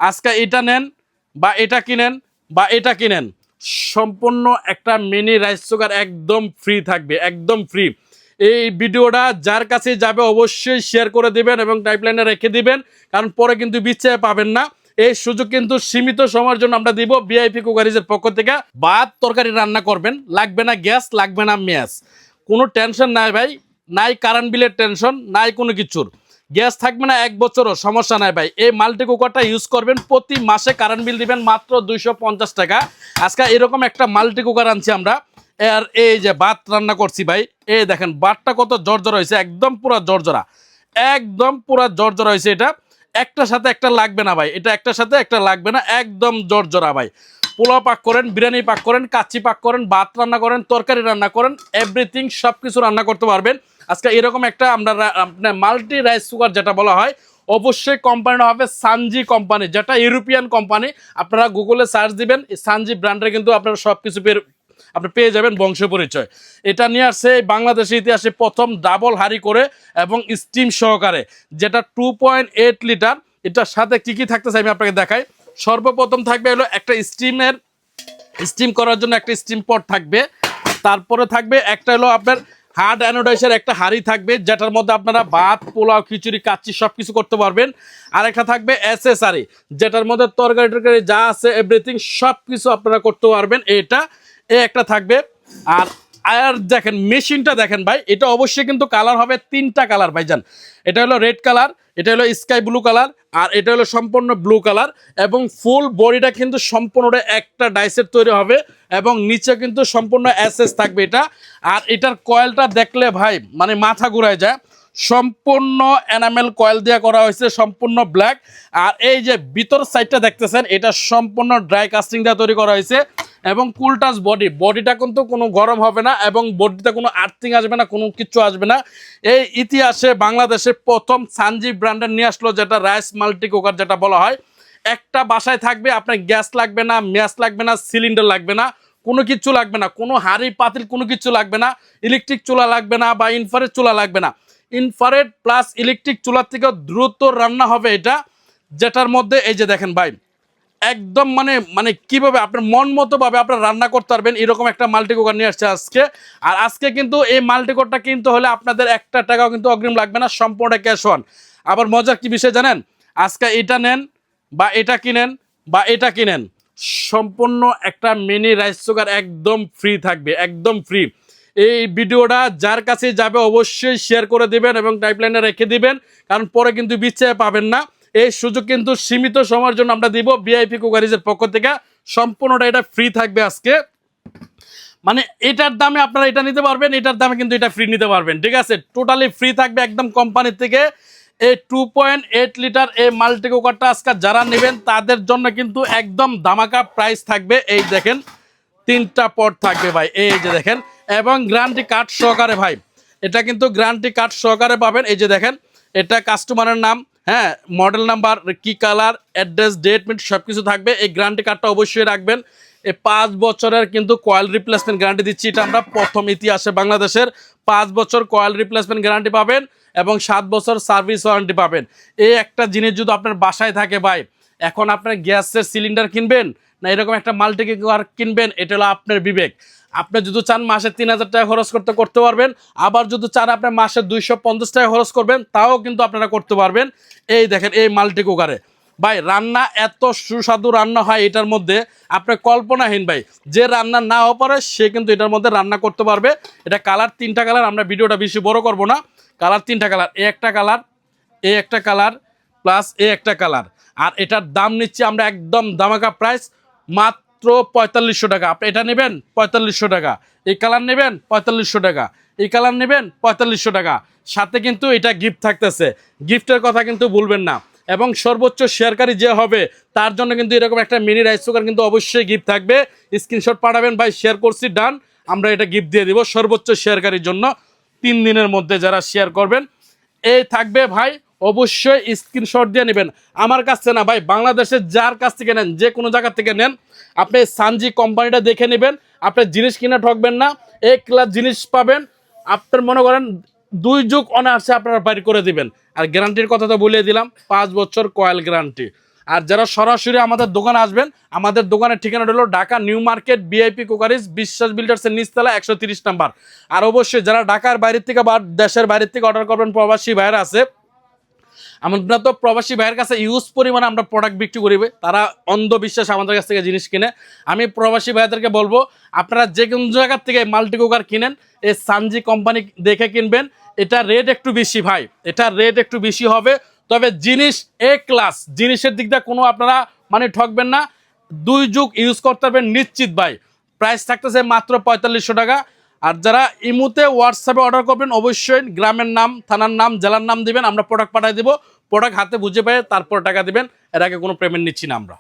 আজকে এটা নেন বা এটা কিনেন বা এটা কিনেন, সম্পূর্ণ একটা মিনি রাইস কুকার একদম ফ্রি থাকবে, একদম ফ্রি। এই ভিডিওটা যার কাছে যাবে অবশ্যই শেয়ার করে দিবেন এবং টাইপলাইনে রেখে দিবেন, কারণ পরে কিন্তু বিচ্ছায় পাবেন না। এই সুযোগ কিন্তু সীমিত সময়ের জন্য আমরা দিব ভিআইপি কুকারিজের পক্ষ থেকে। ভাত তরকারি রান্না করবেন, লাগবে না গ্যাস, লাগবে না মেয়াস, কোনো টেনশন নাই ভাই, নাই কারেন্ট বিলের টেনশন, নাই কোনো কিছুর। গ্যাস থাকবে না 1 বছরও, সমস্যা নাই ভাই। এই মাল্টি কুকারটা ইউজ করবেন, প্রতি মাসে কারেন্ট বিল দিবেন মাত্র 250 টাকা। আজকে এরকম একটা মাল্টি কুকার আনছি আমরা। আর এই যে ভাত রান্না করছি ভাই, এই দেখেন ভাতটা কত জর্জরা হয়েছে, একদম পুরা জর্জরা, একদম পুরা জর্জরা হয়েছে। এটা একটার সাথে একটা লাগবে না ভাই, এটা একটার সাথে একটা লাগবে না, একদম জর্জরা ভাই। পোলাও পাক করেন, বিরিয়ানি পাক করেন, কাচ্চি পাক করেন, ভাত রান্না করেন, তরকারি রান্না করেন, এভরিথিং সব কিছু রান্না করতে পারবেন। আজকে এরকম একটা আমরা আপনার মাল্টি রাইস কুকার যেটা বলা হয়, অবশ্যই কোম্পানিটা হবে সানজি কোম্পানি, যেটা ইউরোপিয়ান কোম্পানি। আপনারা গুগলে সার্চ দিবেন, এই সানজি ব্র্যান্ডে কিন্তু আপনারা সব কিছু আপনি পেয়ে যাবেন বংশ পরিচয়। এটা নিয়ে আসছে বাংলাদেশের ইতিহাসে প্রথম ডাবল হাড়ি করে এবং স্টিম সহকারে, যেটা 2.8 লিটার। এটার সাথে কি কি থাকতেছে আমি আপনাকে দেখাই। সর্বপ্রথম থাকবে হলো একটা স্টিম করার জন্য একটা স্টিম পট থাকবে। তারপরে থাকবে একটা হলো আপনার হার্ড অ্যানোডাইসের একটা হাঁড়ি থাকবে, যেটার মধ্যে আপনারা ভাত, পোলাও, খিচুড়ি, কাচ্চি সব কিছু করতে পারবেন। আর একটা থাকবে এসএসআরি, যেটার মধ্যে তরকারি টরকারি যা আছে এভরিথিং সব কিছু আপনারা করতে পারবেন। এটা একটা থাকবে। আর আর দেখেন মেশিনটা দেখেন ভাই, এটা অবশ্যই কিন্তু কালার হবে 3টা কালার ভাইজান। এটা হলো রেড কালার, এটা হলো স্কাই ব্লু কালার, আর এটা হলো সম্পূর্ণ ব্লু কালার। এবং ফুল বডিটা কিন্তু সম্পূর্ণটা একটা ডাইসের তৈরি হবে এবং নিচে কিন্তু সম্পূর্ণ এসএস থাকবে এটা। আর এটার কয়েলটা দেখলে ভাই মানে মাথা ঘুরায় যায়, সম্পূর্ণ এনামেল কয়েল দিয়ে করা হয়েছে, সম্পূর্ণ ব্ল্যাক। আর এই যে ভিতর সাইডটা দেখতেছেন, এটা সম্পূর্ণ ড্রাই কাস্টিং দিয়ে তৈরি করা হয়েছে এবং কুল টাচ বডিটা কিন্তু কোনো গরম হবে না এবং বডিতে কোনো আর্থিং আসবে না, কোনো কিছু আসবে না। এই ইতিহাসে বাংলাদেশে প্রথম সানজি ব্র্যান্ডের নিয়ে আসলো, যেটা রাইস মাল্টি কুকার যেটা বলা হয়। একটা বাসায় থাকবে, আপনার গ্যাস লাগবে না, ম্যাস লাগবে না, সিলিন্ডার লাগবে না, কোনো কিছু লাগবে না, কোনো হাঁড়ি পাতিল কোনো কিছু লাগবে না, ইলেকট্রিক চুলা লাগবে না বা ইনফ্রারেড চুলা লাগবে না। ইনফ্রারেড প্লাস ইলেকট্রিক চুলার থেকে দ্রুত রান্না হবে এটা, যেটার মধ্যে এই যে দেখেন ভাই, একদম মানে মানে কিভাবে আপনার মন মতো ভাবে আপনার রান্না করতে পারবেন, এরকম একটা মাল্টি কুকার নিয়ে আসছে আজকে। আর আজকে কিন্তু এই মাল্টি কুকারটা কিনতে হলে আপনাদের 1 টাকাও কিন্তু অগ্রিম লাগবে না, সম্পূর্ণ ক্যাশ অন। আবার মজার কি বিষয় জানেন, আজকে এটা নেন বা এটা কিনেন বা এটা কিনেন, সম্পূর্ণ একটা মিনি রাইস কুকার একদম ফ্রি থাকবে, একদম ফ্রি। এই ভিডিওটা যার কাছে যাবে অবশ্যই শেয়ার করে দিবেন এবং টাইপলাইনে রেখে দিবেন, কারণ পরে কিন্তু বিচ্ছায় পাবেন না। এই সুযোগ কিন্তু সীমিত সময়ের জন্য আমরা দিব ভিআইপি কুকারিজের পক্ষ থেকে, সম্পূর্ণটা এটা ফ্রি থাকবে আজকে। মানে এটার দামে আপনারা এটা নিতে পারবেন, এটার দামে কিন্তু এটা ফ্রি নিতে পারবেন, ঠিক আছে? টোটালি ফ্রি থাকবে একদম কোম্পানি থেকে। এই 2.8 লিটার এই মাল্টি কুকারটা আজকে যারা নেবেন তাদের জন্য কিন্তু একদম ধামাকা প্রাইস থাকবে। এই দেখেন 3টা পট থাকবে ভাই, এই যে দেখেন, এবং গ্যারান্টি কার্ড সহকারে ভাই। এটা কিন্তু গ্যারান্টি কার্ড সহকারে পাবেন। এই যে দেখেন, এটা কাস্টমারের নাম, হ্যাঁ, মডেল নাম্বার, কি কালার, অ্যাড্রেস, ডেট মিনিট সব কিছু থাকবে। এই গ্যারান্টি কার্ডটা অবশ্যই রাখবেন। এই 5 বছরের কিন্তু কয়েল রিপ্লেসমেন্ট গ্যারান্টি দিচ্ছি, এটা আমরা প্রথম ইতিহাসে বাংলাদেশের 5 বছর কয়েল রিপ্লেসমেন্ট গ্যারান্টি পাবেন এবং 7 বছর সার্ভিস ওয়ারেন্টি পাবেন। এই একটা জিনিস যদি আপনার বাসায় থাকে ভাই, এখন আপনার গ্যাসের সিলিন্ডার কিনবেন না এরকম একটা মাল্টি কুকার কিনবেন, এটা হলো আপনার বিবেক। আপনি যদি চান মাসে 3000 টাকা খরচ করতে পারবেন, আবার যদি চান আপনার মাসে 250 টাকা খরচ করবেন, তাও কিন্তু আপনারা করতে পারবেন। এই দেখেন এই মাল্টি কুকারে ভাই রান্না এত সুস্বাদু রান্না হয় এটার মধ্যে, আপনার কল্পনাহীন ভাই। যে রান্না নাও পারে সে কিন্তু এটার মধ্যে রান্না করতে পারবে। এটা কালার 3টা কালার, আমরা ভিডিওটা বেশি বড় করব না। কালার 3টা কালার, এ একটা কালার, এ একটা কালার, প্লাস এ একটা কালার। আর এটার দাম নিচ্ছি আমরা একদম ধামাকা প্রাইস, মাত্র 4500 টাকা। আপনি এটা নেবেন 4500 টাকা, এই কালার নেবেন 4500 টাকা, এই কালার নেবেন 4500 টাকা। সাথে কিন্তু এটা গিফট থাকতেছে, গিফটের কথা কিন্তু ভুলবেন না। এবং সর্বোচ্চ শেয়ারকারী যে হবে তার জন্য কিন্তু এরকম একটা মিনি রাইস কুকার কিন্তু অবশ্যই গিফট থাকবে। স্ক্রিনশট পাঠাবেন ভাই, শেয়ার করছি, ডান, আমরা এটা গিফট দিয়ে দিব সর্বোচ্চ শেয়ারকারীর জন্য। 3 দিনের মধ্যে যারা শেয়ার করবেন এই থাকবে ভাই, অবশ্যই স্ক্রিনশট দিয়ে নেবেন। আমার কাছে না ভাই, বাংলাদেশের যার কাছ থেকে নেন, যে কোনো জায়গা থেকে নেন, আপনি সানজি কোম্পানিটা দেখে নেবেন। আপনার জিনিস কিনা ঠকবেন না, এক ক্লাস জিনিস পাবেন। আপনার মনে করেন 2 যুগ অনায়াসে আপনারা বাড়ি করে দিবেন। আর গ্যারান্টির কথা তো বলে দিলাম, 5 বছর কয়েল গ্যারান্টি। আর যারা সরাসরি আমাদের দোকানে আসবেন, আমাদের দোকানের ঠিকানাটা হলো Dhaka new market VIP crockeries বিশ্বাস বিল্ডার্সের নিচতলা 130 নাম্বার। আর অবশ্যই যারা ঢাকার বাইরের থেকে বা দেশের বাইরের থেকে অর্ডার করবেন, প্রবাসী ভাইরা আছে, আমরা তো প্রবাসী ভাইয়ের কাছে ইউজ পরিমাণে আমরা প্রোডাক্ট বিক্রি করিবে, তারা অন্ধবিশ্বাস আমাদের কাছ থেকে জিনিস কিনে। আমি প্রবাসী ভাইদেরকে বলবো, আপনারা যে কোন জায়গার থেকে মাল্টি কুকার কিনেন, এই সানজি কোম্পানি দেখে কিনবেন। এটা রেট একটু বেশি ভাই, এটা রেট একটু বেশি হবে, তবে জিনিস এ ক্লাস, জিনিসের দিক দিয়ে কোনো আপনারা মানে ঠকবেন না। 2 যুগ ইউজ করতে পারবেন নিশ্চিত ভাই। প্রাইস থাকতেছে মাত্র 4500 টাকা। আর যারা ইমুতে হোয়াটসঅ্যাপে অর্ডার করবেন, অবশ্যই গ্রামের নাম, থানার নাম, জেলার নাম দিবেন, আমরা প্রোডাক্ট পাঠিয়ে দিব। প্রোডাক্ট হাতে বুঝে পেয়ে তারপর টাকা দিবেন, এর আগে কোনো পেমেন্ট নিচ্ছি না আমরা।